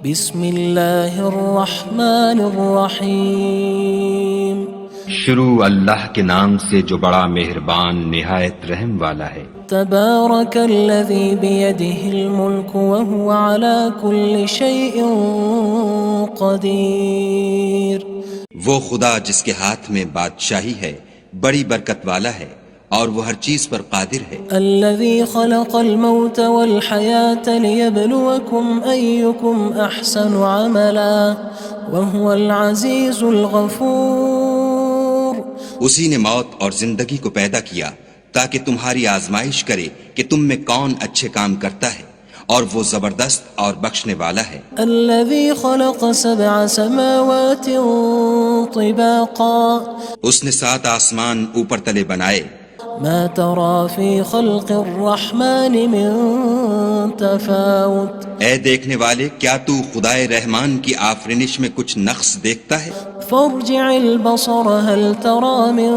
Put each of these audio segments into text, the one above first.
بسم اللہ الرحمن الرحیم شروع اللہ کے نام سے جو بڑا مہربان نہایت رحم والا ہے۔ تبارک الذی بیدہ الملک وہو علی کل شیء قدیر۔ وہ خدا جس کے ہاتھ میں بادشاہی ہے بڑی برکت والا ہے اور وہ ہر چیز پر قادر ہے۔ الذی خلق الموت والحیاة لیبلوکم ایکم احسن عملا وہو العزیز الغفور۔ اسی نے موت اور زندگی کو پیدا کیا تاکہ تمہاری آزمائش کرے کہ تم میں کون اچھے کام کرتا ہے، اور وہ زبردست اور بخشنے والا ہے۔ الذی خلق سبع سماوات طباقا۔ اس نے 7 آسمان اوپر تلے بنائے۔ ما ترى في خلق الرحمن من تفاوت۔ اے دیکھنے والے، کیا تو خدائے رحمان کی آفرینش میں کچھ نقص دیکھتا ہے؟ فارجع البصر هل ترى من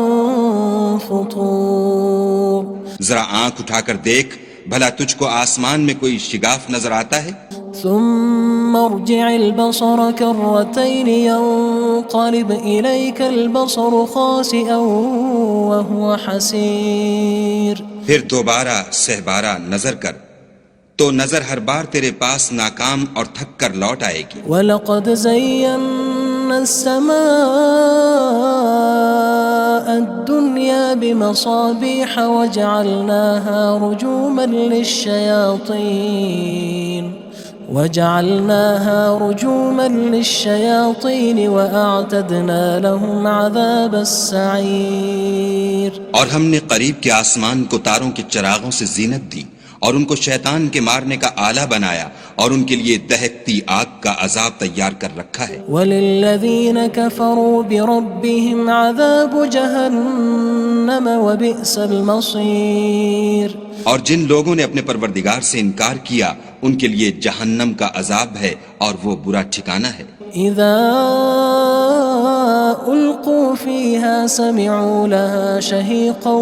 فطور۔ ذرا آنکھ اٹھا کر دیکھ، بھلا تجھ کو آسمان میں کوئی شگاف نظر آتا ہے؟ ثم ارجع البصر كرتين ينقلب إليك البصر خاسئا وهو حسير۔ پھر دوبارہ سہبارہ نظر کر تو نظر ہر بار تیرے پاس ناکام اور تھک کر لوٹ آئے گی۔ وَلَقَدْ زَيَّنَّا السَّمَاءَ الدُّنْيَا بِمَصَابِيحَ وَجَعَلْنَاهَا رُجُومًا لِلشَّيَاطِينِ وَأَعْتَدْنَا لَهُمْ عَذَابَ السَّعِيرِ۔ اور ہم نے قریب کے آسمان کو تاروں کے چراغوں سے زینت دی اور ان کو شیطان کے مارنے کا آلہ بنایا، اور ان کے لیے دہکتی آگ کا عذاب تیار کر رکھا ہے۔ وَلِلَّذِينَ كَفَرُوا بِرَبِّهِمْ عَذَابُ جَهَنَّمَ وَبِئْسَ الْمَصِيرُ۔ اور جن لوگوں نے اپنے پروردگار سے انکار کیا ان کے لیے جہنم کا عذاب ہے اور وہ برا ٹھکانہ ہے۔ اذا القوا فيها سمعوا لها شهيقا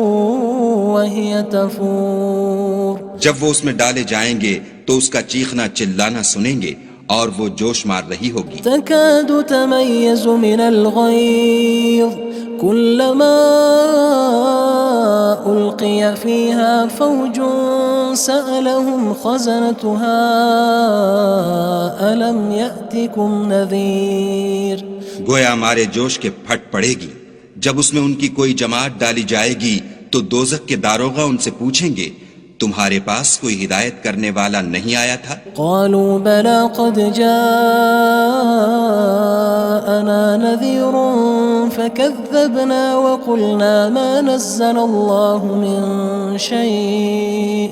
وهي تفور۔ جب وہ اس میں ڈالے جائیں گے تو اس کا چیخنا چلانا سنیں گے اور وہ جوش مار رہی ہوگی۔ تكاد تميز من الغيظ كلما ألقي فيها فوج سألهم خزنتها ألم يأتكم نذير۔ گویا مارے جوش کے پھٹ پڑے گی۔ جب اس میں ان کی کوئی جماعت ڈالی جائے گی تو دوزخ کے داروغہ ان سے پوچھیں گے تمہارے پاس کوئی ہدایت کرنے والا نہیں آیا تھا؟ قالوا بلى قد جاءنا نذير فكذبنا وقلنا ما نزل الله من شيء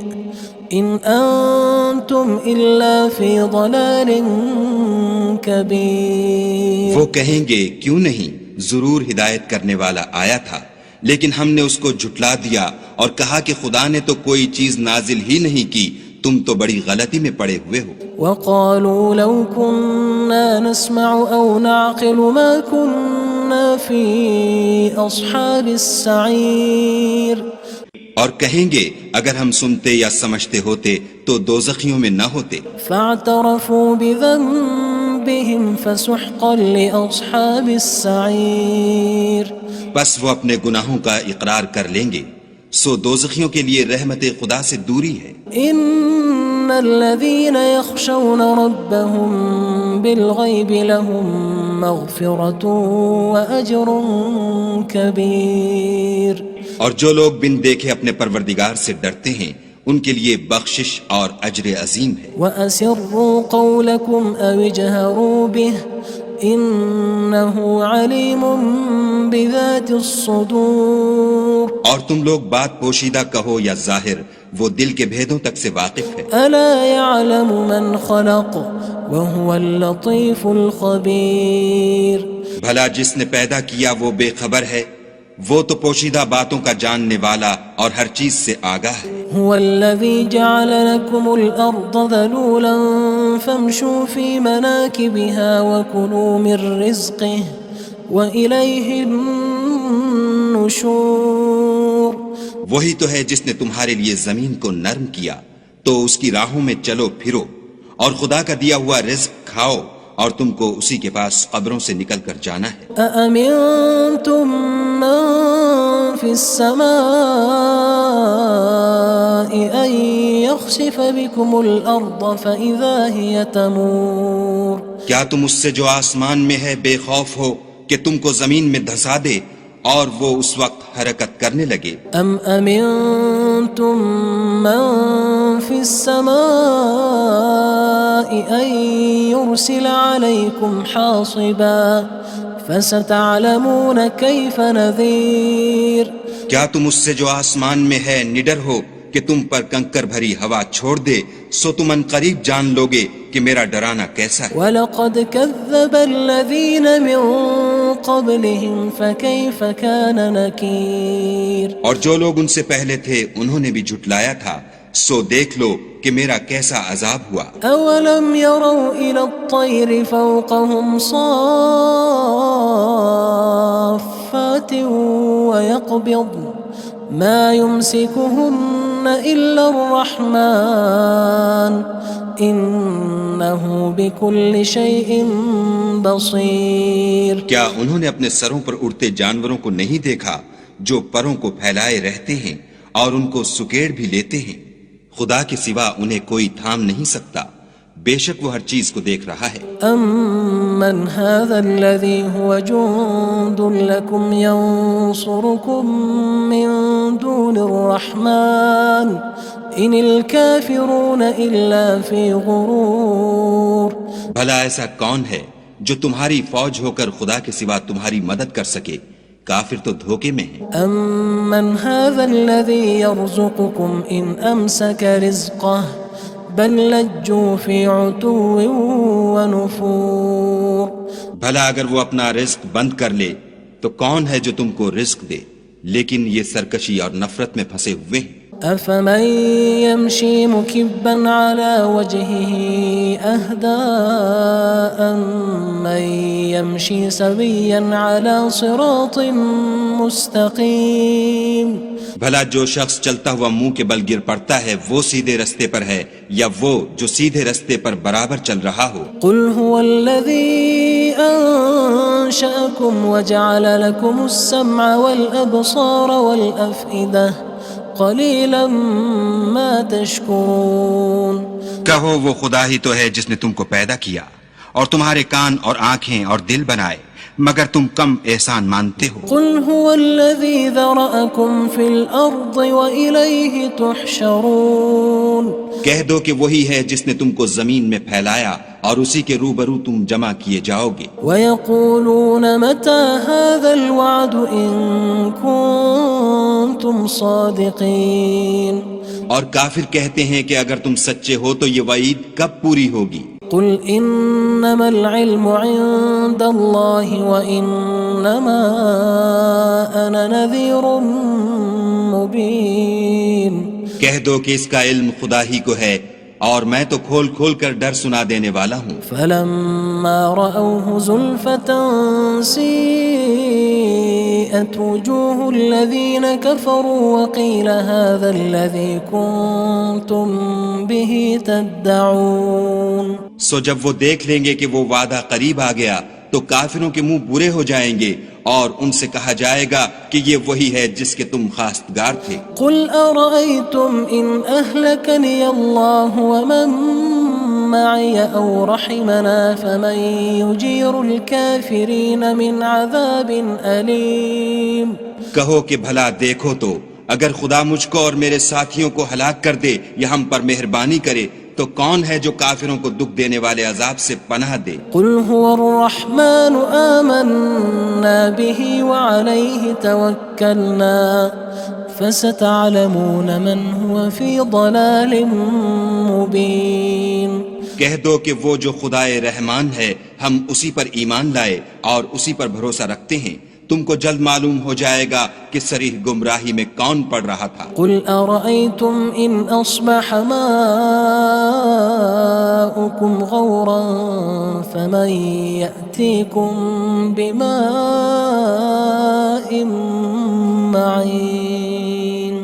إن أنتم إلا في ضلال كبير۔ وہ کہیں گے کیوں نہیں، ضرور ہدایت کرنے والا آیا تھا، لیکن ہم نے اس کو جھٹلا دیا اور کہا کہ خدا نے تو کوئی چیز نازل ہی نہیں کی، تم تو بڑی غلطی میں پڑے ہوئے ہو۔ وقالوا لو كنا نسمع أو نعقل ما كنا في أصحاب السعير۔ اور کہیں گے اگر ہم سنتے یا سمجھتے ہوتے تو دوزخیوں میں نہ ہوتے۔ فاعترفوا بذنبهم فسحقا لأصحاب السعير۔ بس وہ اپنے گناہوں کا اقرار کر لیں گے، سو دوزخیوں کے لیے رحمت خدا سے دوری ہے۔ ان الذين يخشون ربهم بالغيب لهم مغفرة وأجر كبير۔ اور جو لوگ بن دیکھے اپنے پروردگار سے ڈرتے ہیں ان کے لیے بخشش اور اجر عظیم ہے۔ وَأَسِرُّوا قَوْلَكُمْ أَوِ اجْهَرُوا بِهِ إِنَّهُ عَلِيمٌ بِذَاتِ الصُّدُورِ۔ اور تم لوگ بات پوشیدہ کہو یا ظاہر، وہ دل کے بھیدوں تک سے واقف ہے۔ أَلَا يَعْلَمُ مَنْ خَلَقَ وَهُوَ اللَّطِيفُ الْخَبِيرُ۔ بھلا جس نے پیدا کیا وہ بے خبر ہے، وہ تو پوشیدہ باتوں کا جاننے والا اور ہر چیز سے آگاہ ہے۔ هو الذي جعل لكم الأرض ذلولا فامشوا في مناكبها وكلوا من رزقه وإليه النشور۔ وہی تو ہے جس نے تمہارے لیے زمین کو نرم کیا تو اس کی راہوں میں چلو پھرو اور خدا کا دیا ہوا رزق کھاؤ اور تم کو اسی کے پاس قبروں سے نکل کر جانا ہے۔ أأمنتم من في السماء أن يخسف بكم الأرض فإذا هي تمور کیا تم اس سے جو آسمان میں ہے بے خوف ہو کہ تم کو زمین میں دھسا دے اور وہ اس وقت حرکت کرنے لگے؟ أم أمنتم من في السماء أن يرسل عليكم حاصبا فستعلمون كيف نذير کیا تم اس سے جو آسمان میں ہے نڈر ہو کہ تم پر کنکر بھری ہوا چھوڑ دے، سو تم ان قریب جان لوگے کہ میرا ڈرانا کیسا ہے۔ وَلَقَدْ كَذَّبَ الَّذِينَ مِن قَبْلِهِمْ فَكَيْفَ كَانَ نَكِيرٌ اور جو لوگ ان سے پہلے تھے انہوں نے بھی جھٹلایا تھا، سو دیکھ لو کہ میرا کیسا عذاب ہوا۔ أَوَلَمْ يَرَوْا إِلَى الطَّيْرِ فَوْقَهُمْ صَافَّاتٍ وَيَقْبِضْنَ مَا يُمْسِكُهُنَّ إِلَّا الرَّحْمَنُ إِنَّهُ بِكُلِّ شَيْءٍ بَصِيرٌ کیا انہوں نے اپنے سروں پر اڑتے جانوروں کو نہیں دیکھا جو پروں کو پھیلائے رہتے ہیں اور ان کو سکیڑ بھی لیتے ہیں؟ خدا کے سوا انہیں کوئی تھام نہیں سکتا، بے شک وہ ہر چیز کو دیکھ رہا ہے۔ أَمَّنْ هَذَا الَّذِي هُوَ جُندٌ لَكُمْ يَنصُرُكُم مِّن دُونِ الرَّحْمَنِ إِنِ الْكَافِرُونَ إِلَّا فِي غُرُورٍ بھلا ایسا کون ہے جو تمہاری فوج ہو کر خدا کے سوا تمہاری مدد کر سکے؟ کافر تو دھوکے میں ہیں۔ أَمَّنْ هَذَا الَّذِي يَرْزُقُكُمْ إِنْ أَمْسَكَ رِزْقَهُ بَلْ لَجُّوا فِي عُتُوٍّ وَنُفُورٍ بھلا اگر وہ اپنا رزق بند کر لے تو کون ہے جو تم کو رزق دے؟ لیکن یہ سرکشی اور نفرت میں پھنسے ہوئے ہیں۔ أَفَمَن يَمْشِي مُكِبًّا عَلَى وَجْهِهِ أَهْدَىٰ أَمَّن يَمْشِي سَوِيًّا عَلَى صِرَاطٍ مُّسْتَقِيمٍ بھلا جو شخص چلتا ہوا منہ کے بل گر پڑتا ہے وہ سیدھے رستے پر ہے یا وہ جو سیدھے رستے پر برابر چل رہا ہو؟ قُلْ هُوَ الَّذِي أَنشَأَكُمْ وَجَعَلَ لَكُمُ السَّمْعَ وَالْأَبْصَارَ وَالْأَفْئِدَةَ قَلِيلًا مَا تَشْكُرُونَ کہو وہ خدا ہی تو ہے جس نے تم کو پیدا کیا اور تمہارے کان اور آنکھیں اور دل بنائے، مگر تم کم احسان مانتے ہو۔ قُلْ هُوَ الَّذِي ذَرَأَكُمْ فِي الْأَرْضِ وَإِلَيْهِ تُحْشَرُونَ کہہ دو کہ وہی ہے جس نے تم کو زمین میں پھیلایا اور اسی کے روبرو تم جمع کیے جاؤ گے۔ وَيَقُولُونَ مَتَى هَذَا الْوَعْدُ إِن كُنتُمْ صَادِقِينَ اور کافر کہتے ہیں کہ اگر تم سچے ہو تو یہ وعید کب پوری ہوگی؟ قُلْ إِنَّمَا الْعِلْمُ عِندَ اللَّهِ وَإِنَّمَا أَنَا نَذِيرٌ مُّبِينٌ کہہ دو کہ اس کا علم خدا ہی کو ہے اور میں تو کھول کھول کر ڈر سنا دینے والا ہوں۔ فَلَمَّا رَأَوْهُ زُلْفَةً سِيئَتْ وُجُوهُ الَّذِينَ كَفَرُوا وَقِيلَ هَذَا الَّذِي كُنتُم بِهِ تَدَّعُونَ سو جب وہ دیکھ لیں گے کہ وہ وعدہ قریب آ گیا تو کافروں کے منہ برے ہو جائیں گے اور ان سے کہا جائے گا کہ یہ وہی ہے جس کے تم خواستگار تھے۔ قُلْ أَرَأَيْتُمْ إِنْ أَهْلَكَنِيَ اللَّهُ وَمَن مَّعِيَ أَوْ رَحِمَنَا فَمَن يُجِيرُ الْكَافِرِينَ مِنْ عَذَابٍ أَلِيمٍ کہو کہ بھلا دیکھو تو اگر خدا مجھ کو اور میرے ساتھیوں کو ہلاک کر دے یا ہم پر مہربانی کرے تو کون ہے جو کافروں کو دکھ دینے والے عذاب سے پناہ دے؟ قُلْ هُوَ الرَّحْمَنُ آمَنَّا بِهِ وَعَلَيْهِ تَوَكَّلْنَا فَسَتَعْلَمُونَ مَنْ هُوَ فِي ضَلَالٍ مُّبِينٍ کہہ دو کہ وہ جو خدائے رحمان ہے ہم اسی پر ایمان لائے اور اسی پر بھروسہ رکھتے ہیں، تم کو جلد معلوم ہو جائے گا کہ صریح گمراہی میں کون پڑ رہا تھا۔ قُلْ أَرَأَيْتُمْ إِنْ أَصْبَحَ مَاؤُكُمْ غَوْرًا فَمَن يَأْتِيكُم بِمَاءٍ مَّعِينٍ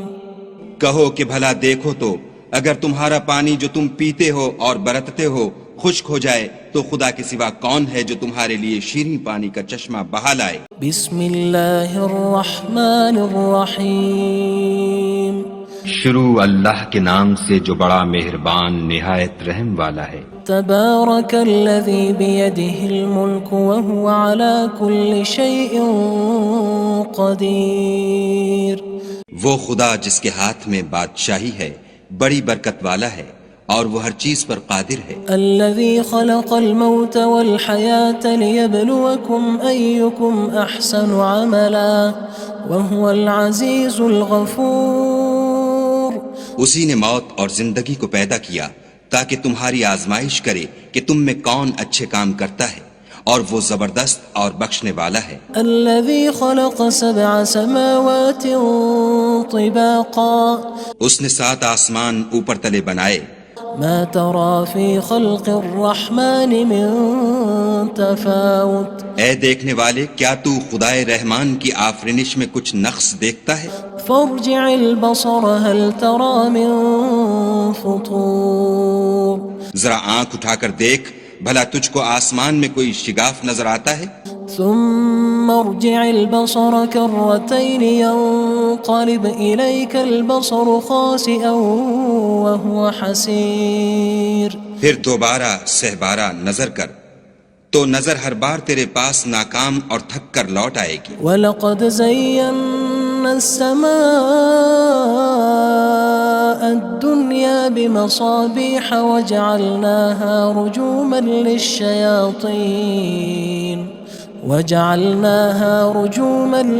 کہو کہ بھلا دیکھو تو اگر تمہارا پانی جو تم پیتے ہو اور برتتے ہو خشک ہو جائے تو خدا کے سوا کون ہے جو تمہارے لیے شیریں پانی کا چشمہ بہا لائے؟ بسم اللہ الرحمن الرحیم شروع اللہ کے نام سے جو بڑا مہربان نہایت رحم والا ہے۔ تبارک الذی بیدہ الملک وہو علی کل شیء قدیر۔ وہ خدا جس کے ہاتھ میں بادشاہی ہے بڑی برکت والا ہے اور وہ ہر چیز پر قادر ہے۔ الذي خلق الموت والحياة ليبلوكم أيكم أحسن عملا وهو العزيز الغفور۔ اسی نے موت اور زندگی کو پیدا کیا تاکہ تمہاری آزمائش کرے کہ تم میں کون اچھے کام کرتا ہے، اور وہ زبردست اور بخشنے والا ہے۔ الذي خلق 7 سماوات طباقا۔ اس نے 7 آسمان اوپر تلے بنائے۔ ما ترى في خلق الرحمن من تفاوت۔ اے دیکھنے والے، کیا تو خدائے رحمان کی آفرینش میں کچھ نقص دیکھتا ہے؟ فارجع البصر هل ترى من فطور۔ ذرا آنکھ اٹھا کر دیکھ، بھلا تجھ کو آسمان میں کوئی شگاف نظر آتا ہے؟ ثم ارجع البصر كرتين ينقلب إليك البصر خاسئا وهو حسير۔ پھر دوبارہ سہبارہ نظر کر تو نظر ہر بار تیرے پاس ناکام اور تھک کر لوٹ آئے گی۔ وَلَقَدْ زَيَّنَّا السَّمَاءَ الدُّنْيَا بِمَصَابِيحَ وَجَعَلْنَاهَا رُجُومًا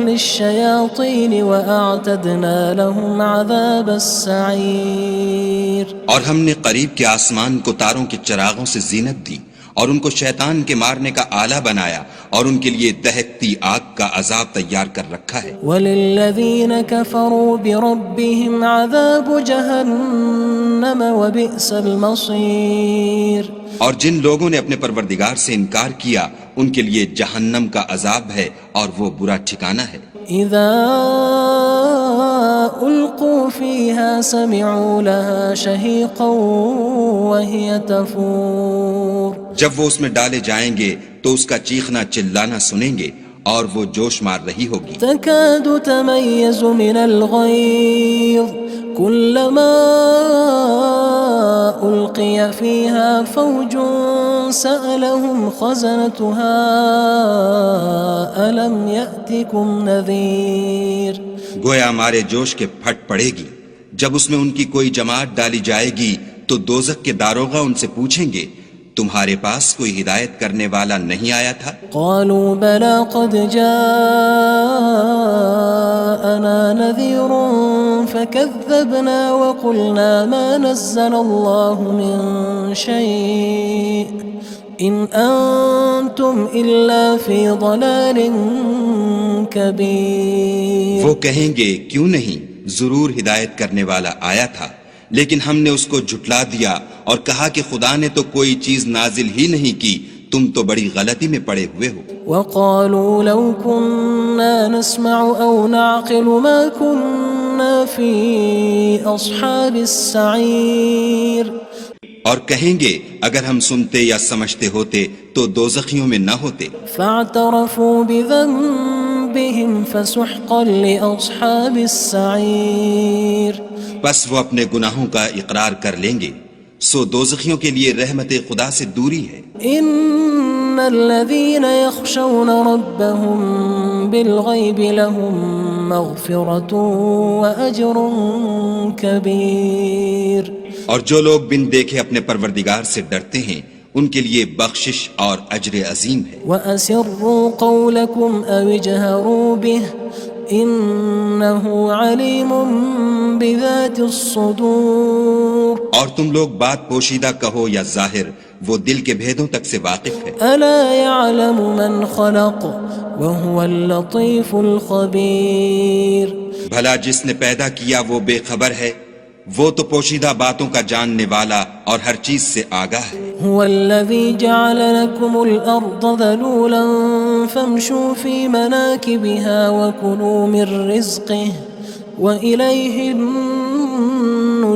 لِلشَّيَاطِينِ وَأَعْتَدْنَا لَهُمْ عَذَابَ السَّعِيرِ۔ اور ہم نے قریب کے آسمان کو تاروں کے چراغوں سے زینت دی اور ان کو شیطان کے مارنے کا آلہ بنایا، اور ان کے لیے دہکتی آگ کا عذاب تیار کر رکھا ہے۔ وَلِلَّذِينَ كَفَرُوا بِرَبِّهِمْ عَذَابُ جَهَنَّمَ وَبِئْسَ الْمَصِيرُ۔ اور جن لوگوں نے اپنے پروردگار سے انکار کیا ان کے لیے جہنم کا عذاب ہے اور وہ برا ٹھکانہ ہے۔ اذا القوا فيها سمعوا لها شهيقا وهي تفور۔ جب وہ اس میں ڈالے جائیں گے تو اس کا چیخنا چلانا سنیں گے اور وہ جوش مار رہی ہوگی۔ تكاد تميز من الغيظ كلما ألقي فيها فوج سألهم خزنتها ألم يأتكم نذير۔ گویا مارے جوش کے پھٹ پڑے گی۔ جب اس میں ان کی کوئی جماعت ڈالی جائے گی تو دوزخ کے داروغہ ان سے پوچھیں گے تمہارے پاس کوئی ہدایت کرنے والا نہیں آیا تھا؟ قالوا بلى قد جاءنا نذير فكذبنا وقلنا ما نزل الله من شيء إن أنتم إلا في ضلال كبير۔ وہ کہیں گے کیوں نہیں، ضرور ہدایت کرنے والا آیا تھا، لیکن ہم نے اس کو جھٹلا دیا اور کہا کہ خدا نے تو کوئی چیز نازل ہی نہیں کی، تم تو بڑی غلطی میں پڑے ہوئے ہو۔ وقالوا لو كنا نسمع أو نعقل ما كنا في أصحاب السعير۔ اور کہیں گے اگر ہم سنتے یا سمجھتے ہوتے تو دوزخیوں میں نہ ہوتے۔ فاعترفوا بذنبهم فسحقا لأصحاب السعير۔ بس وہ اپنے گناہوں کا اقرار کر لیں گے، سو دوزخیوں کے لیے رحمت خدا سے دوری ہے۔ ان الذين يخشون ربهم بالغيب لهم مغفرة واجر كبير۔ اور جو لوگ بن دیکھے اپنے پروردگار سے ڈرتے ہیں ان کے لیے بخشش اور اجر عظیم ہے۔ واسروا قولكم او اجهروا به انه علیم بذات الصدور۔ اور تم لوگ بات پوشیدہ کہو یا ظاہر، وہ دل کے بھیدوں تک سے واقف ہے۔ الا يعلم من خلق وهو اللطيف الخبير۔ بھلا جس نے پیدا کیا وہ بے خبر ہے، وہ تو پوشیدہ باتوں کا جاننے والا اور ہر چیز سے آگاہ ہے۔ هو الذي جعل لكم الأرض ذلولا فامشوا في مناكبها وكلوا من رزقه وإليه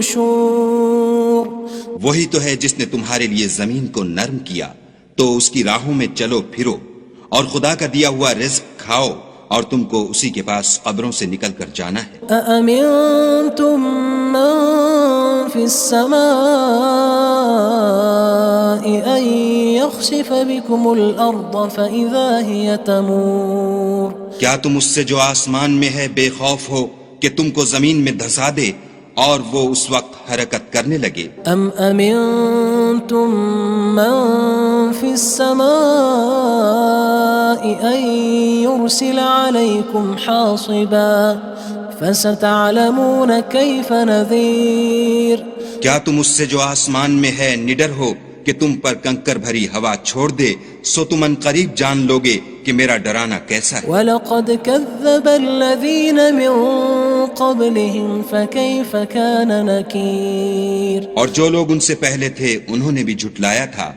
النشور۔ وہی تو ہے جس نے تمہارے لیے زمین کو نرم کیا تو اس کی راہوں میں چلو پھرو، اور خدا کا دیا ہوا رزق کھاؤ، اور تم کو اسی کے پاس قبروں سے نکل کر جانا ہے۔ أأمنتم من في السماء أن يخسف بكم الأرض فإذا هي تمور کیا تم اس سے جو آسمان میں ہے بے خوف ہو کہ تم کو زمین میں دھسا دے اور وہ اس وقت حرکت کرنے لگے؟ أم أمنتم من في السماء أن يرسل عليكم حاصبا فستعلمون كيف نذير کیا تم اس سے جو آسمان میں ہے نڈر ہو کہ تم پر کنکر بھری ہوا چھوڑ دے، سو تم ان قریب جان لوگے کہ میرا ڈرانا کیسا ہے۔ وَلَقَدْ كَذَّبَ الَّذِينَ مِن قَبْلِهِمْ فَكَيْفَ كَانَ نَكِيرٌ اور جو لوگ ان سے پہلے تھے انہوں نے بھی جھٹلایا تھا،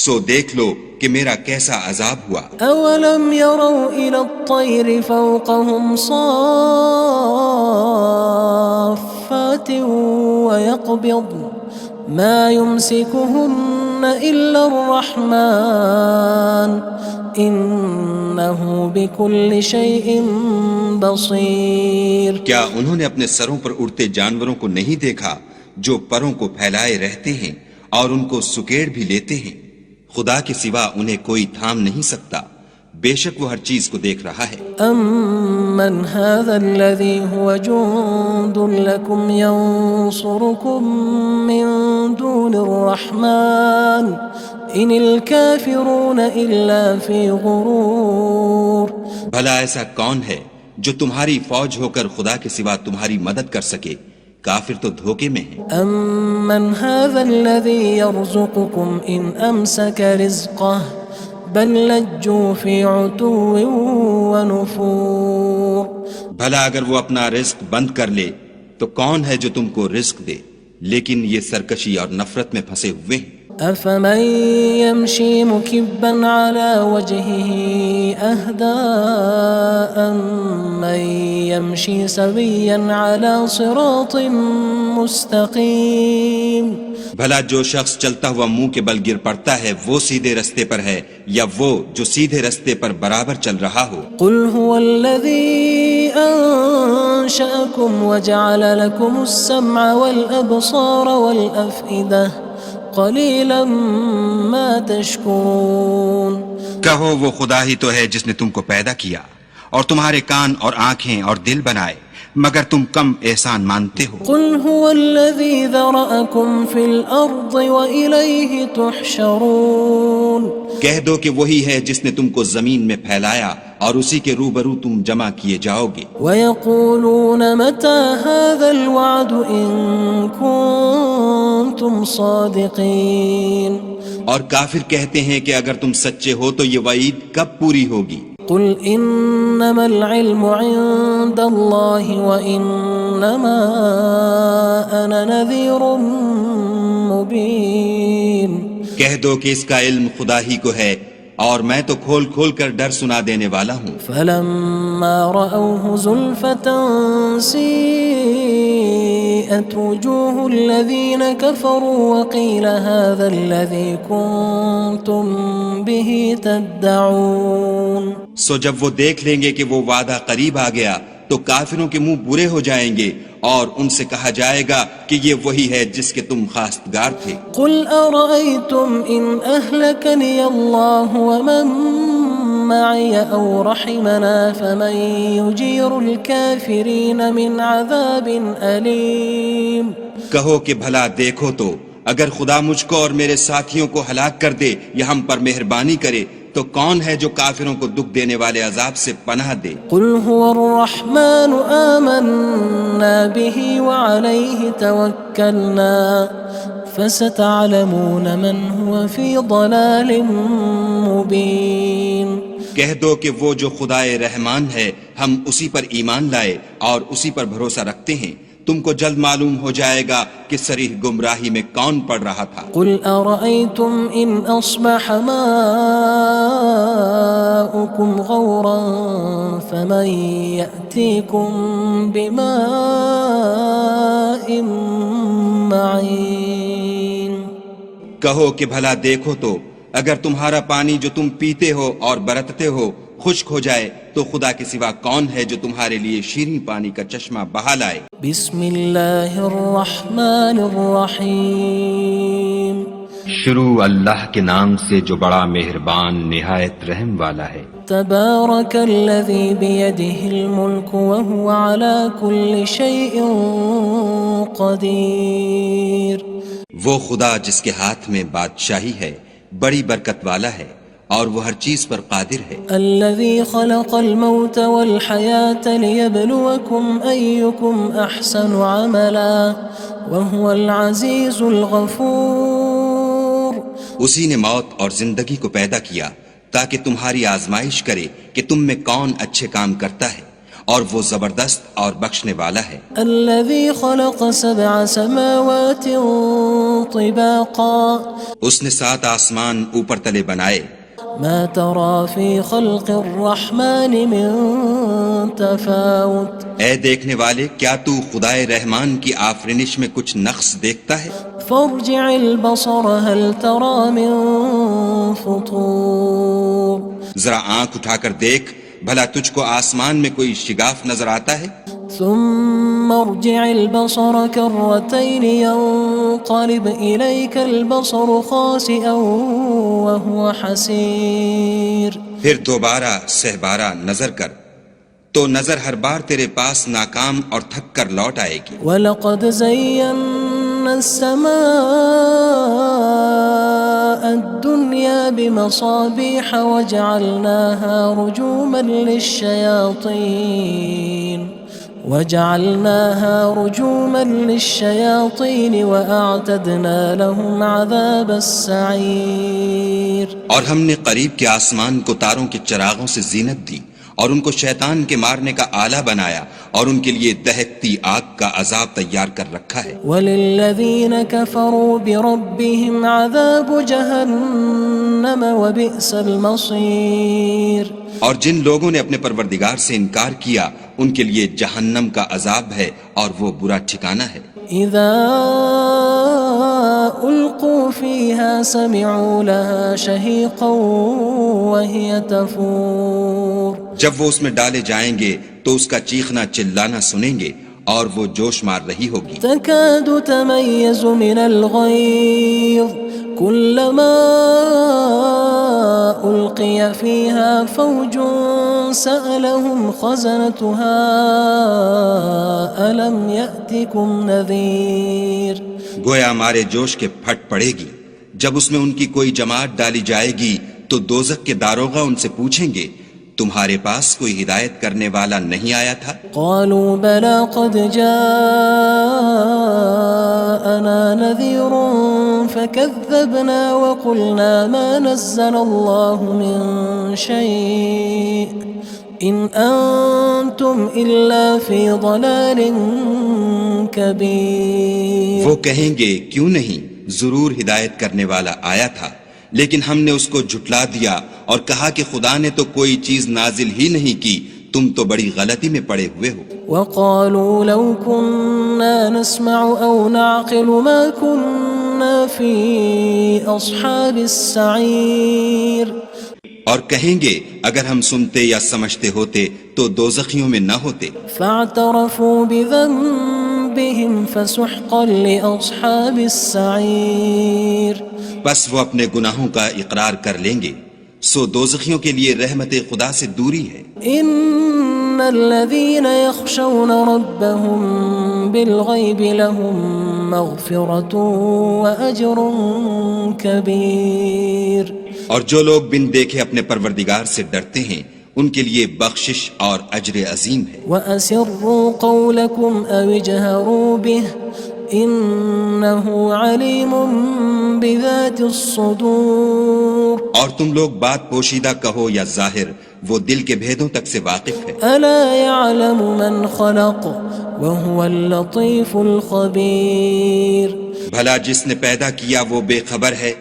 سو دیکھ لو کہ میرا کیسا عذاب ہوا۔ أَوَلَمْ يَرَوْا إِلَى الطَّيْرِ فَوْقَهُمْ صَافَّاتٍ وَيَقْبِضْنَ مَا يُمْسِكُهُنَّ إِلَّا الرَّحْمَنُ إِنَّهُ بِكُلِّ شَيْءٍ بَصِيرٌ کیا انہوں نے اپنے سروں پر اڑتے جانوروں کو نہیں دیکھا جو پروں کو پھیلائے رہتے ہیں اور ان کو سکیڑ بھی لیتے ہیں؟ خدا کے سوا انہیں کوئی تھام نہیں سکتا، بے شک وہ ہر چیز کو دیکھ رہا ہے۔ أَمَّنْ هَذَا الَّذِي هُوَ جُندٌ لَكُمْ يَنصُرُكُم مِّن دُونِ الرَّحْمَنِ إِنِ الْكَافِرُونَ إِلَّا فِي غُرُورٍ بھلا ایسا کون ہے جو تمہاری فوج ہو کر خدا کے سوا تمہاری مدد کر سکے؟ کافر تو دھوکے میں ہیں۔ أَمَّنْ هَذَا الَّذِي يَرْزُقُكُمْ إِنْ أَمْسَكَ رِزْقَهُ بَلْ لَجُّوا فِي عُتُوٍّ وَنُفُورٍ بھلا اگر وہ اپنا رزق بند کر لے تو کون ہے جو تم کو رزق دے؟ لیکن یہ سرکشی اور نفرت میں پھنسے ہوئے ہیں۔ أَفَمَن يَمْشِي مُكِبًّا عَلَى وَجْهِهِ أَهْدَىٰ أَمَّن يَمْشِي سَوِيًّا عَلَى صِرَاطٍ مُّسْتَقِيمٍ بھلا جو شخص چلتا ہوا منہ کے بل گر پڑتا ہے وہ سیدھے رستے پر ہے یا وہ جو سیدھے رستے پر برابر چل رہا ہو؟ قُلْ هُوَ الَّذِي أَنشَأَكُمْ وَجَعَلَ لَكُمُ السَّمْعَ وَالْأَبْصَارَ وَالْأَفْئِدَةَ قَلِيلًا مَا تَشْكُرُونَ کہو وہ خدا ہی تو ہے جس نے تم کو پیدا کیا اور تمہارے کان اور آنکھیں اور دل بنائے، مگر تم کم احسان مانتے ہو۔ قُلْ هُوَ الَّذِي ذَرَأَكُمْ فِي الْأَرْضِ وَإِلَيْهِ تُحْشَرُونَ کہہ دو کہ وہی ہے جس نے تم کو زمین میں پھیلایا اور اسی کے روبرو تم جمع کیے جاؤ گے۔ وَيَقُولُونَ مَتَى هَذَا الْوَعْدُ إِن كُنتُمْ صَادِقِينَ اور کافر کہتے ہیں کہ اگر تم سچے ہو تو یہ وعید کب پوری ہوگی؟ قُلْ إِنَّمَا الْعِلْمُ عِندَ اللَّهِ وَإِنَّمَا أَنَا نَذِيرٌ مُّبِينٌ کہہ دو کہ اس کا علم خدا ہی کو ہے اور میں تو کھول کھول کر ڈر سنا دینے والا ہوں۔ فَلَمَّا رَأَوْهُ زُلْفَةً سِيئَتْ وُجُوهُ الَّذِينَ كَفَرُوا وَقِيلَ هَذَا الَّذِي كُنتُم بِهِ تَدَّعُونَ سو جب وہ دیکھ لیں گے کہ وہ وعدہ قریب آ گیا تو کافروں کے منہ برے ہو جائیں گے اور ان سے کہا جائے گا کہ یہ وہی ہے جس کے تم خواستگار تھے۔ قُلْ أَرَأَيْتُمْ إِنْ أَهْلَكَنِيَ اللَّهُ وَمَن مَّعِيَ أَوْ رَحِمَنَا فَمَن يُجِيرُ الْكَافِرِينَ مِنْ عَذَابٍ أَلِيمٍ کہو کہ بھلا دیکھو تو اگر خدا مجھ کو اور میرے ساتھیوں کو ہلاک کر دے یا ہم پر مہربانی کرے تو کون ہے جو کافروں کو دکھ دینے والے عذاب سے پناہ دے؟ قُلْ هُوَ الرَّحْمَنُ آمَنَّا بِهِ وَعَلَيْهِ تَوَكَّلْنَا فَسَتَعْلَمُونَ مَنْ هُوَ فِي ضَلَالٍ مُّبِينٍ کہہ دو کہ وہ جو خدائے رحمان ہے ہم اسی پر ایمان لائے اور اسی پر بھروسہ رکھتے ہیں، تم کو جلد معلوم ہو جائے گا کہ صریح گمراہی میں کون پڑ رہا تھا۔ قُلْ أَرَأَيْتُمْ إِنْ أَصْبَحَ مَاؤُكُمْ غَوْرًا فَمَن يَأْتِيكُم بِمَاءٍ مَّعِينٍ کہو کہ بھلا دیکھو تو اگر تمہارا پانی جو تم پیتے ہو اور برتتے ہو خشک ہو جائے تو خدا کے سوا کون ہے جو تمہارے لیے شیریں پانی کا چشمہ بہا لائے؟ بسم اللہ الرحمن الرحیم شروع اللہ کے نام سے جو بڑا مہربان نہایت رحم والا ہے۔ تبارک الذی بیدہ الملک وہو علی کل شیء قدیر۔ وہ خدا جس کے ہاتھ میں بادشاہی ہے بڑی برکت والا ہے اور وہ ہر چیز پر قادر ہے۔ الذي خلق الموت والحياة ليبلوكم أيكم أحسن عملا وهو العزيز الغفور۔ اسی نے موت اور زندگی کو پیدا کیا تاکہ تمہاری آزمائش کرے کہ تم میں کون اچھے کام کرتا ہے اور وہ زبردست اور بخشنے والا ہے۔ الذي خلق 7 سماوات طباقا۔ اس نے 7 آسمان اوپر تلے بنائے۔ ما ترى في خلق الرحمن من تفاوت۔ اے دیکھنے والے کیا تو خدائے رحمان کی آفرینش میں کچھ نقص دیکھتا ہے؟ فارجع البصر هل ترى من فطور۔ ذرا آنکھ اٹھا کر دیکھ بھلا تجھ کو آسمان میں کوئی شگاف نظر آتا ہے؟ ثم ارجع البصر كرتين ينقلب إليك البصر خاسئا وهو حسير۔ پھر دوبارہ سہبارہ نظر کر تو نظر ہر بار تیرے پاس ناکام اور تھک کر لوٹ آئے گی۔ وَلَقَدْ زَيَّنَّا السَّمَاءَ الدُّنْيَا بِمَصَابِيحَ وَجَعَلْنَاهَا رُجُومًا لِلشَّيَاطِينِ وَأَعْتَدْنَا لَهُمْ عَذَابَ السَّعِيرِ۔ اور ہم نے قریب کے آسمان کو تاروں کے چراغوں سے زینت دی اور ان کو شیطان کے مارنے کا آلہ بنایا اور ان کے لیے دہکتی آگ کا عذاب تیار کر رکھا ہے۔ وَلِلَّذِينَ كَفَرُوا بِرَبِّهِمْ عَذَابُ جَهَنَّمَ وَبِئْسَ الْمَصِيرُ۔ اور جن لوگوں نے اپنے پروردگار سے انکار کیا ان کے لیے جہنم کا عذاب ہے اور وہ برا ٹھکانہ ہے۔ اذا القوا فيها سمعوا لها شهيقا وهي تفور۔ جب وہ اس میں ڈالے جائیں گے تو اس کا چیخنا چلانا سنیں گے اور وہ جوش مار رہی ہوگی۔ تكاد تميز من الغيظ كلما ألقي فيها فوج سألهم خزنتها ألم يأتكم نذير۔ گویا ہمارے جوش کے پھٹ پڑے گی جب اس میں ان کی کوئی جماعت ڈالی جائے گی تو دوزخ کے داروغہ ان سے پوچھیں گے تمہارے پاس کوئی ہدایت کرنے والا نہیں آیا تھا؟ قالوا بلى قد جاءنا نذير فكذبنا وقلنا ما نزل الله من شيء إن أنتم إلا في ضلال كبير۔ وہ کہیں گے کیوں نہیں، ضرور ہدایت کرنے والا آیا تھا لیکن ہم نے اس کو جھٹلا دیا اور کہا کہ خدا نے تو کوئی چیز نازل ہی نہیں کی، تم تو بڑی غلطی میں پڑے ہوئے ہو۔ وقالوا لو كنا نسمع أو نعقل ما كنا في أصحاب السعير۔ اور کہیں گے اگر ہم سنتے یا سمجھتے ہوتے تو دوزخیوں میں نہ ہوتے۔ فاعترفوا بذنبهم فسحقا لأصحاب السعير۔ بس وہ اپنے گناہوں کا اقرار کر لیں گے، سو دوزخیوں کے لیے رحمت خدا سے دوری ہے۔ ان الذين يخشون ربهم بالغيب لهم مغفرة وأجر كبير۔ اور جو لوگ بن دیکھے اپنے پروردگار سے ڈرتے ہیں ان کے لیے بخشش اور اجر عظیم ہے۔ وَأَسِرُّوا قَوْلَكُمْ أَوِ اجْهَرُوا بِهِ إِنَّهُ عَلِيمٌ بِذَاتِ الصُّدُورِ۔ اور تم لوگ بات پوشیدہ کہو یا ظاہر، وہ دل کے بھیدوں تک سے واقف ہے۔ أَلَا يَعْلَمُ مَنْ خَلَقَ وَهُوَ اللَّطِيفُ الْخَبِيرُ۔ بھلا جس نے پیدا کیا وہ بے خبر ہے،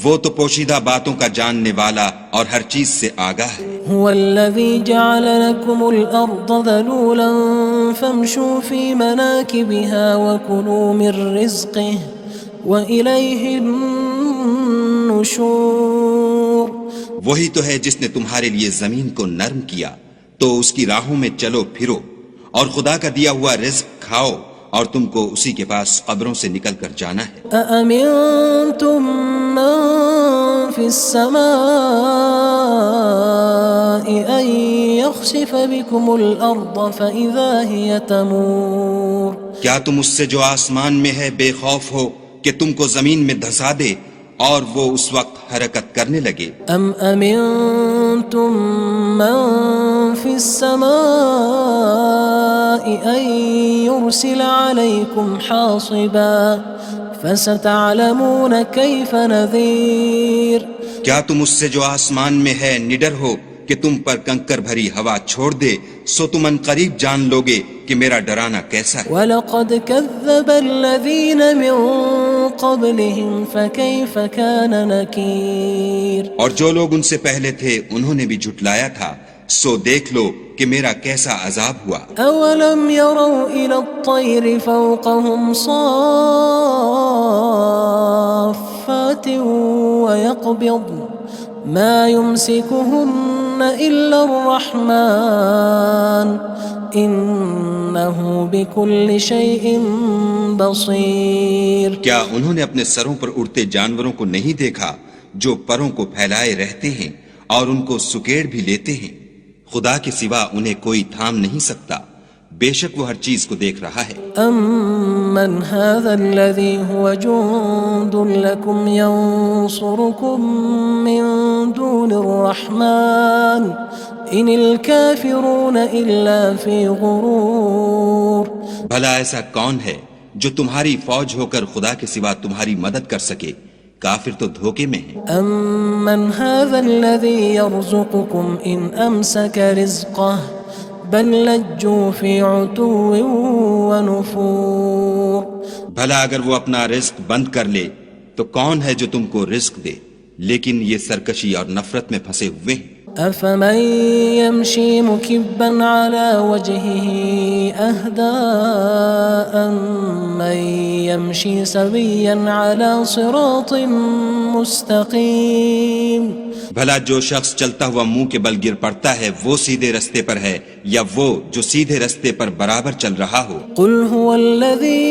وہ تو پوشیدہ باتوں کا جاننے والا اور ہر چیز سے آگاہ ہے۔ هو الذي جعل لكم الأرض ذلولا فامشوا في مناكبها وكلوا من رزقه وإليه النشور وہی تو ہے جس نے تمہارے لیے زمین کو نرم کیا تو اس کی راہوں میں چلو پھرو، اور خدا کا دیا ہوا رزق کھاؤ، اور تم کو اسی کے پاس قبروں سے نکل کر جانا ہے۔ أأمنتم من في السماء أن يخسف بكم الأرض فإذا هي تمور کیا تم اس سے جو آسمان میں ہے بے خوف ہو کہ تم کو زمین میں دھسا دے اور وہ اس وقت حرکت کرنے لگے؟ أم أمنتم من في السماء أن يرسل عليكم حاصبا فستعلمون كيف نذير کیا تم اس سے جو آسمان میں ہے نڈر ہو کہ تم پر کنکر بھری ہوا چھوڑ دے، سو تم ان قریب جان لوگے کہ میرا ڈرانا کیسا ہے۔ وَلَقَدْ كَذَّبَ الَّذِينَ مِن قَبْلِهِمْ فَكَيْفَ كَانَ نَكِيرٌ اور جو لوگ ان سے پہلے تھے انہوں نے بھی جھٹلایا تھا، سو دیکھ لو کہ میرا کیسا عذاب ہوا۔ أَوَلَمْ يَرَوْا إِلَى الطَّيْرِ فَوْقَهُمْ صَافَّاتٍ وَيَقْبِضْنَ مَا يُمْسِكُهُنَّ إِلَّا الرَّحْمَنُ إِنَّهُ بِكُلِّ شَيْءٍ بَصِيرٌ کیا انہوں نے اپنے سروں پر اڑتے جانوروں کو نہیں دیکھا جو پروں کو پھیلائے رہتے ہیں اور ان کو سکیڑ بھی لیتے ہیں؟ خدا کے سوا انہیں کوئی تھام نہیں سکتا، بے شک وہ ہر چیز کو دیکھ رہا ہے۔ أَمَّنْ هَذَا الَّذِي هُوَ جُندٌ لَكُمْ يَنصُرُكُم مِّن دُونِ الرَّحْمَنِ إِنِ الْكَافِرُونَ إِلَّا فِي غُرُورٍ بھلا ایسا کون ہے جو تمہاری فوج ہو کر خدا کے سوا تمہاری مدد کر سکے؟ کافر تو دھوکے میں ہیں۔ أَمَّنْ هَذَا الَّذِي يَرْزُقُكُمْ إِنْ أَمْسَكَ رِزْقَهُ بَلْ لَجُّوا فِي عُتُوٍّ وَنُفُورٍ بھلا اگر وہ اپنا رزق بند کر لے تو کون ہے جو تم کو رزق دے؟ لیکن یہ سرکشی اور نفرت میں پھنسے ہوئے ہیں۔ أَفَمَن يَمْشِي مُكِبًّا عَلَى وَجْهِهِ أَهْدَىٰ أَمَّن يَمْشِي سَوِيًّا عَلَى صِرَاطٍ مُّسْتَقِيمٍ بھلا جو شخص چلتا ہوا منہ کے بل گر پڑتا ہے وہ سیدھے رستے پر ہے یا وہ جو سیدھے رستے پر برابر چل رہا ہو؟ قُلْ هُوَ الَّذِي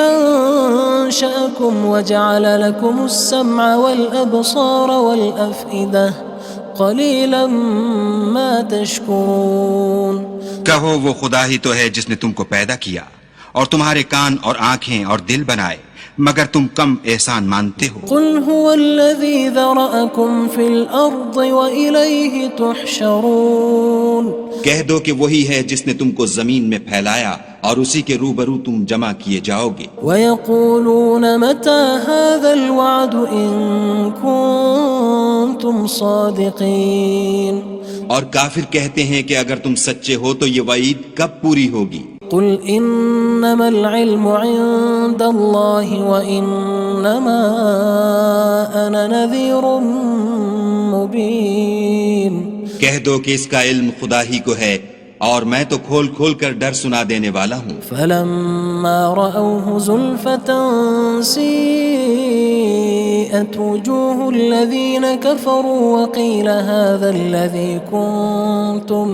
أَنشَأَكُمْ وَجَعَلَ لَكُمُ السَّمْعَ وَالْأَبْصَارَ وَالْأَفْئِدَةَ قَلِيلًا مَا تَشْكُرُونَ کہو وہ خدا ہی تو ہے جس نے تم کو پیدا کیا اور تمہارے کان اور آنکھیں اور دل بنائے، مگر تم کم احسان مانتے ہو۔ قُلْ هُوَ الَّذِي ذَرَأَكُمْ فِي الْأَرْضِ وَإِلَيْهِ تُحْشَرُونَ کہہ دو کہ وہی ہے جس نے تم کو زمین میں پھیلایا اور اسی کے روبرو تم جمع کیے جاؤ گے۔ وَيَقُولُونَ مَتَى هَذَا الْوَعْدُ إِن كُنتُمْ صَادِقِينَ اور کافر کہتے ہیں کہ اگر تم سچے ہو تو یہ وعید کب پوری ہوگی؟ قُلْ إِنَّمَا الْعِلْمُ عِندَ اللَّهِ وَإِنَّمَا أَنَا نَذِيرٌ مُّبِينٌ کہہ دو کہ اس کا علم خدا ہی کو ہے اور میں تو کھول کھول کر ڈر سنا دینے والا ہوں۔ فَلَمَّا رَأَوْهُ زُلْفَةً سِيئَتْ وُجُوهُ الَّذِينَ كَفَرُوا وَقِيلَ هَذَا الَّذِي كُنتُم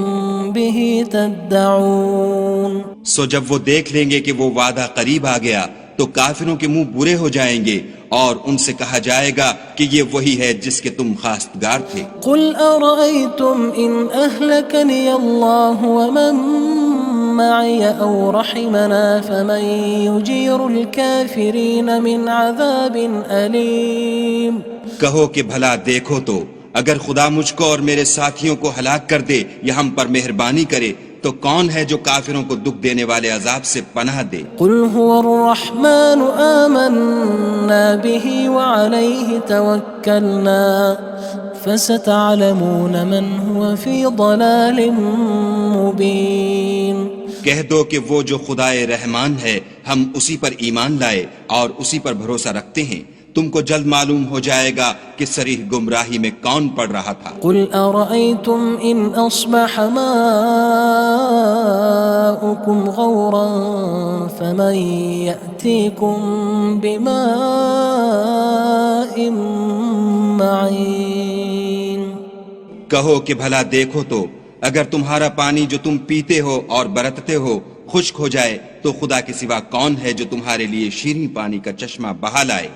بِهِ تَدَّعُونَ سو جب وہ دیکھ لیں گے کہ وہ وعدہ قریب آ گیا تو کافروں کے منہ برے ہو جائیں گے اور ان سے کہا جائے گا کہ یہ وہی ہے جس کے تم خواستگار تھے۔ قُلْ أَرَأَيْتُمْ إِنْ أَهْلَكَنِيَ اللَّهُ وَمَن مَّعِيَ أَوْ رَحِمَنَا فَمَن يُجِيرُ الْكَافِرِينَ مِنْ عَذَابٍ أَلِيمٍ کہو کہ بھلا دیکھو تو اگر خدا مجھ کو اور میرے ساتھیوں کو ہلاک کر دے یا ہم پر مہربانی کرے تو کون ہے جو کافروں کو دکھ دینے والے عذاب سے پناہ دے؟ قُلْ هُوَ الرَّحْمَنُ آمَنَّا بِهِ وَعَلَيْهِ تَوَكَّلْنَا فَسَتَعْلَمُونَ مَنْ هُوَ فِي ضَلَالٍ مُّبِينٍ کہہ دو کہ وہ جو خدائے رحمان ہے ہم اسی پر ایمان لائے اور اسی پر بھروسہ رکھتے ہیں، تم کو جلد معلوم ہو جائے گا کہ صریح گمراہی میں کون پڑ رہا تھا۔ قُلْ أَرَأَيْتُمْ إِنْ أَصْبَحَ مَاؤُكُمْ غَوْرًا فَمَن يَأْتِيكُم بِمَاءٍ معين کہو کہ بھلا دیکھو تو اگر تمہارا پانی جو تم پیتے ہو اور برتتے ہو خشک ہو جائے تو خدا کے سوا کون ہے جو تمہارے لیے شیریں پانی کا چشمہ بہا لائے؟